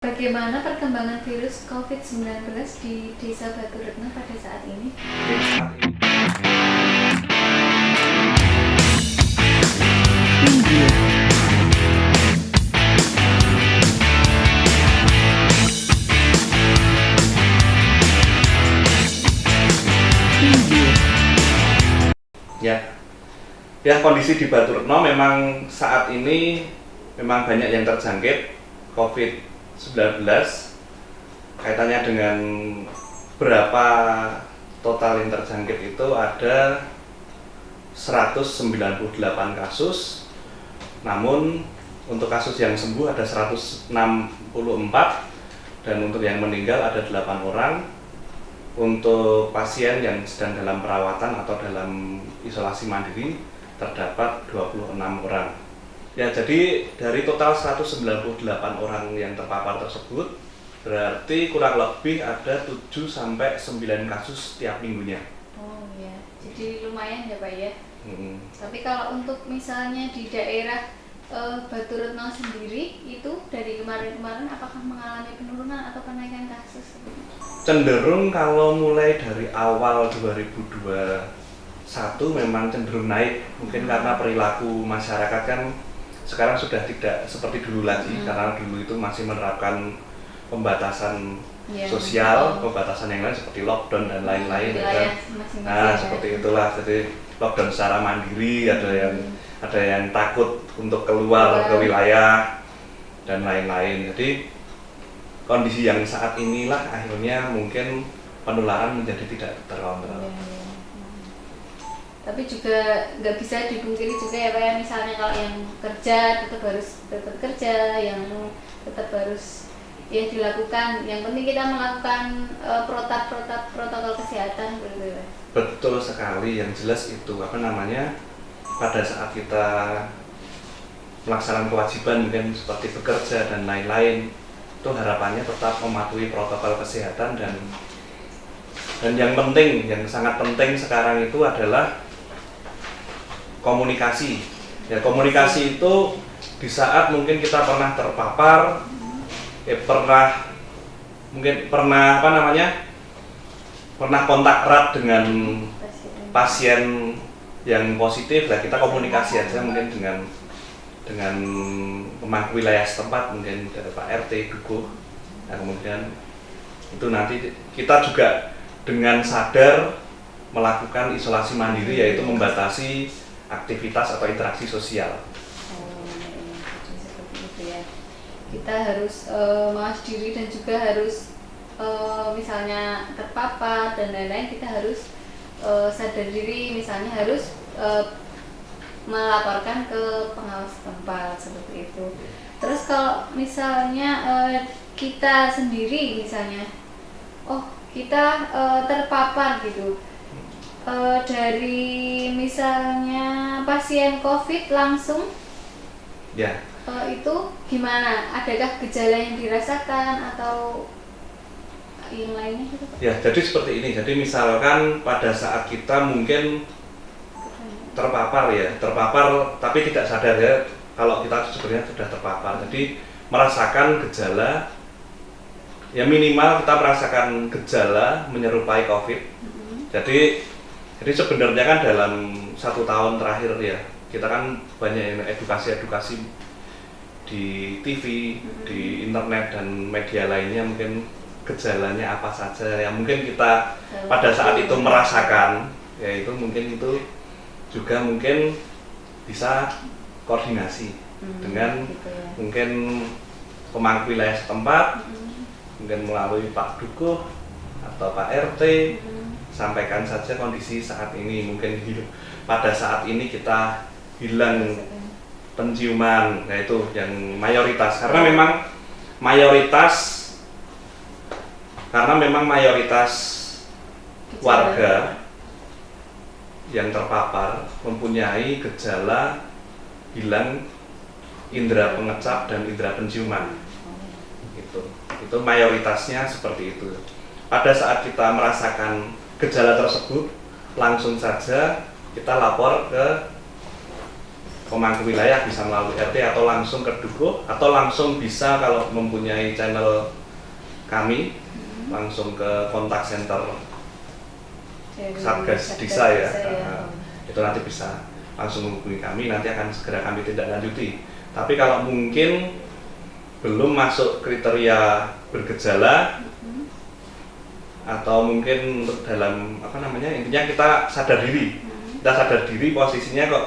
Bagaimana perkembangan virus COVID-19 di Desa Batu Retno pada saat ini? Ya, kondisi di Batu Retno memang saat ini memang banyak yang terjangkit COVID-19. Kaitannya dengan berapa total yang terjangkit itu ada 198 kasus. Namun untuk kasus yang sembuh ada 164 dan untuk yang meninggal ada 8 orang. Untuk pasien yang sedang dalam perawatan atau dalam isolasi mandiri terdapat 26 orang. Ya, jadi dari total 198 orang yang terpapar tersebut berarti kurang lebih ada 7-9 kasus setiap minggunya. Oh ya, jadi lumayan ya Pak ya. Tapi kalau untuk misalnya di daerah Batu Retno sendiri itu dari kemarin-kemarin apakah mengalami penurunan atau kenaikan kasus? Cenderung kalau mulai dari awal 2021 memang cenderung naik, mungkin karena perilaku masyarakat kan sekarang sudah tidak seperti dulu lagi, karena dulu itu masih menerapkan pembatasan sosial, pembatasan yang lain seperti lockdown dan lain-lain kan. Nah, seperti itulah, jadi lockdown secara mandiri, ada yang takut untuk keluar ke wilayah dan lain-lain. Jadi kondisi yang saat inilah akhirnya mungkin penularan menjadi tidak terkontrol. Tapi juga nggak bisa dipungkiri juga ya Pak ya, misalnya kalau yang kerja tetap kerja, yang tetap harus ya dilakukan. Yang penting kita melakukan protokol kesehatan begitu ya. Betul sekali, yang jelas itu pada saat kita melaksanakan kewajiban mungkin seperti bekerja dan lain-lain, itu harapannya tetap mematuhi protokol kesehatan dan yang penting, yang sangat penting sekarang itu adalah komunikasi. Ya, komunikasi itu di saat mungkin kita pernah terpapar, pernah kontak erat dengan pasien yang positif, lah kita komunikasi aja mungkin dengan pemangku wilayah setempat, mungkin dari Pak RT, Dukuh. Nah, kemudian itu nanti kita juga dengan sadar melakukan isolasi mandiri, yaitu membatasi aktivitas atau interaksi sosial. Seperti itu ya. Kita harus mawas diri dan juga harus misalnya terpapar dan lain-lain, kita harus sadar diri, misalnya harus melaporkan ke pengawas tempat seperti itu. Terus kalau misalnya kita sendiri misalnya, kita terpapar gitu, dari misalnya pasien COVID langsung, ya. Itu gimana? Adakah gejala yang dirasakan atau yang lainnya gitu Pak? Ya, jadi seperti ini. Jadi misalkan pada saat kita mungkin terpapar tapi tidak sadar ya kalau kita sebenarnya sudah terpapar. Jadi merasakan gejala, ya minimal kita merasakan gejala menyerupai COVID. Jadi sebenarnya kan dalam 1 tahun terakhir ya, kita kan banyak edukasi di TV, di internet dan media lainnya, mungkin gejalanya apa saja yang mungkin kita pada saat itu merasakan, yaitu mungkin itu juga mungkin bisa koordinasi dengan mungkin pemangku wilayah setempat, mungkin melalui Pak Dukuh atau Pak RT, sampaikan saja kondisi saat ini, mungkin pada saat ini kita hilang penciuman, yaitu yang mayoritas, karena memang mayoritas warga yang terpapar mempunyai gejala hilang indera pengecap dan indera penciuman. Itu mayoritasnya seperti itu. Pada saat kita merasakan gejala tersebut, langsung saja kita lapor ke pemangku wilayah bisa melalui RT atau langsung ke Dukuh, atau langsung bisa kalau mempunyai channel kami langsung ke kontak center Satgas Desa ya. Itu nanti bisa langsung menghubungi kami, nanti akan segera kami tindak lanjuti. Tapi kalau mungkin belum masuk kriteria bergejala atau mungkin untuk dalam intinya kita sadar diri posisinya kok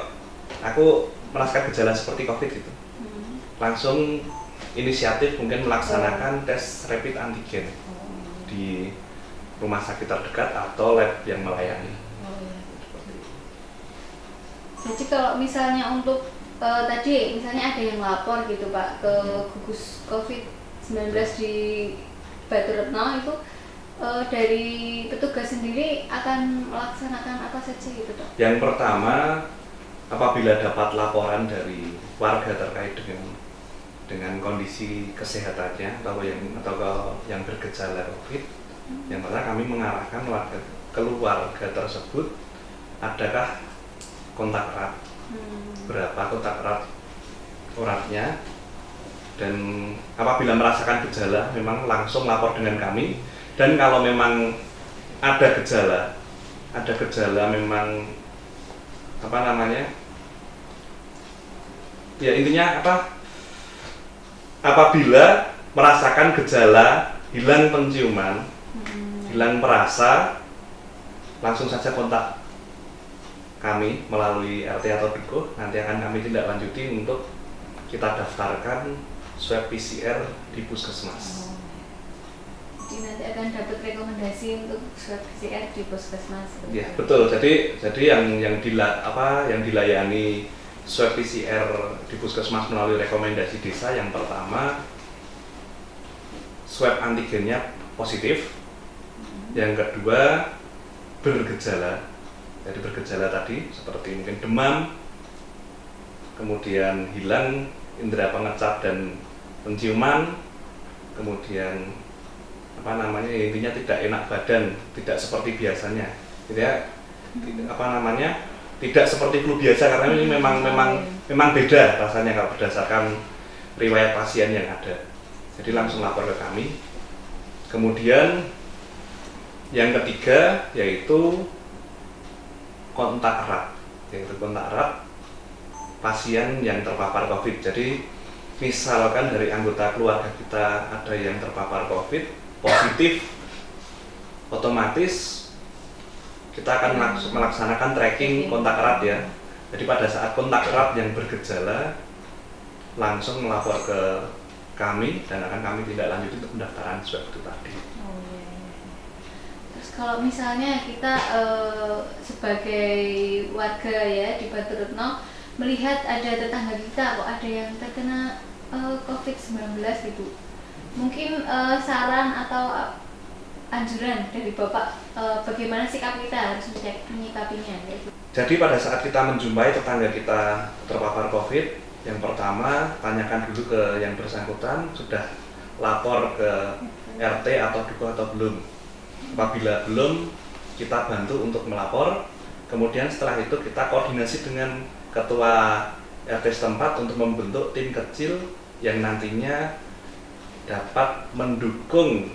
aku merasakan gejala seperti COVID gitu, langsung inisiatif mungkin melaksanakan tes rapid antigen di rumah sakit terdekat atau lab yang melayani. Jadi kalau misalnya untuk tadi misalnya ada yang lapor gitu Pak ke gugus COVID-19 di Batu Retno itu, dari petugas sendiri akan melaksanakan apa saja gitu Dok? Yang pertama, apabila dapat laporan dari warga terkait dengan kondisi kesehatannya atau yang bergejala COVID, yang pertama kami mengarahkan keluarga tersebut adakah kontak erat, berapa kontak eratnya, dan apabila merasakan gejala memang langsung lapor dengan kami. Dan kalau memang ada gejala memang ya intinya apabila merasakan gejala hilang penciuman, hilang perasa, langsung saja kontak kami melalui RT atau Dukuh, nanti akan kami tindak lanjuti untuk kita daftarkan swab PCR di puskesmas. Jadi nanti akan dapat rekomendasi untuk swab PCR di puskesmas. Ya betul. Jadi yang dilayani swab PCR di puskesmas melalui rekomendasi desa, yang pertama swab antigennya positif, yang kedua bergejala. Jadi bergejala tadi seperti mungkin demam, kemudian hilang indera pengecap dan penciuman, kemudian intinya tidak enak badan, tidak seperti biasanya, tidak seperti flu biasa, karena ini memang beda rasanya kalau berdasarkan riwayat pasien yang ada. Jadi langsung lapor ke kami. Kemudian yang ketiga yaitu kontak erat pasien yang terpapar COVID. Jadi misalkan dari anggota keluarga kita ada yang terpapar COVID positif, otomatis kita akan melaksanakan tracking kontak erat ya. Jadi pada saat kontak erat yang bergejala langsung melapor ke kami dan akan kami tindak lanjut untuk pendaftaran swab itu tadi. Terus kalau misalnya kita sebagai warga ya di Batu Retno melihat ada tetangga kita kok ada yang terkena COVID-19 gitu, mungkin saran atau anjuran dari Bapak bagaimana sikap kita harus menyikapinya gitu. Jadi pada saat kita menjumpai tetangga kita terpapar COVID, yang pertama tanyakan dulu ke yang bersangkutan sudah lapor ke RT atau Dukuh atau belum. Apabila belum, kita bantu untuk melapor. Kemudian setelah itu kita koordinasi dengan ketua RT setempat untuk membentuk tim kecil yang nantinya dapat mendukung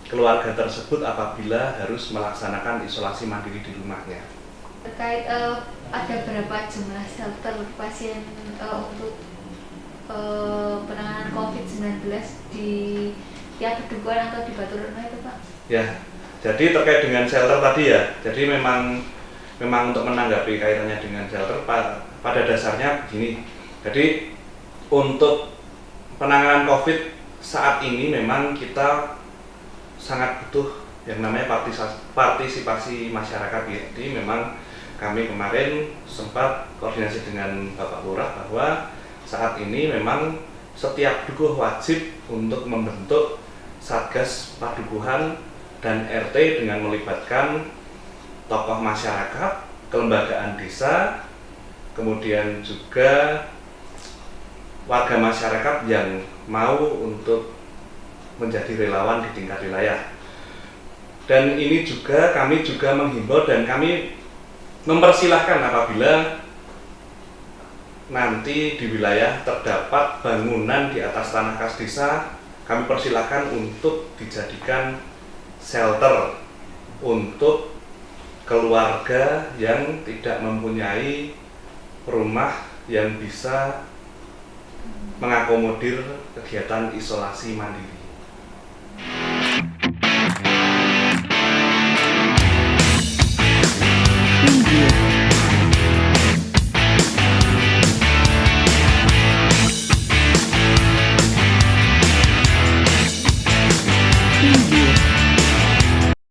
keluarga tersebut apabila harus melaksanakan isolasi mandiri di rumahnya. Terkait ada berapa jumlah shelter pasien untuk penanganan COVID-19 di Kedukuhan atau di Batu Retno itu Pak? Ya, jadi terkait dengan shelter tadi ya, jadi memang untuk menanggapi kaitannya dengan shelter pada dasarnya begini. Jadi untuk penanganan COVID saat ini memang kita sangat butuh yang namanya partisipasi masyarakat. Jadi memang kami kemarin sempat koordinasi dengan Bapak Lurah bahwa saat ini memang setiap dukuh wajib untuk membentuk Satgas Padukuhan dan RT dengan melibatkan tokoh masyarakat, kelembagaan desa, kemudian juga warga masyarakat yang mau untuk menjadi relawan di tingkat wilayah. Dan ini juga kami juga menghimbau dan kami mempersilahkan apabila nanti di wilayah terdapat bangunan di atas tanah kas desa, kami persilahkan untuk dijadikan shelter untuk keluarga yang tidak mempunyai rumah yang bisa mengakomodir kegiatan isolasi mandiri.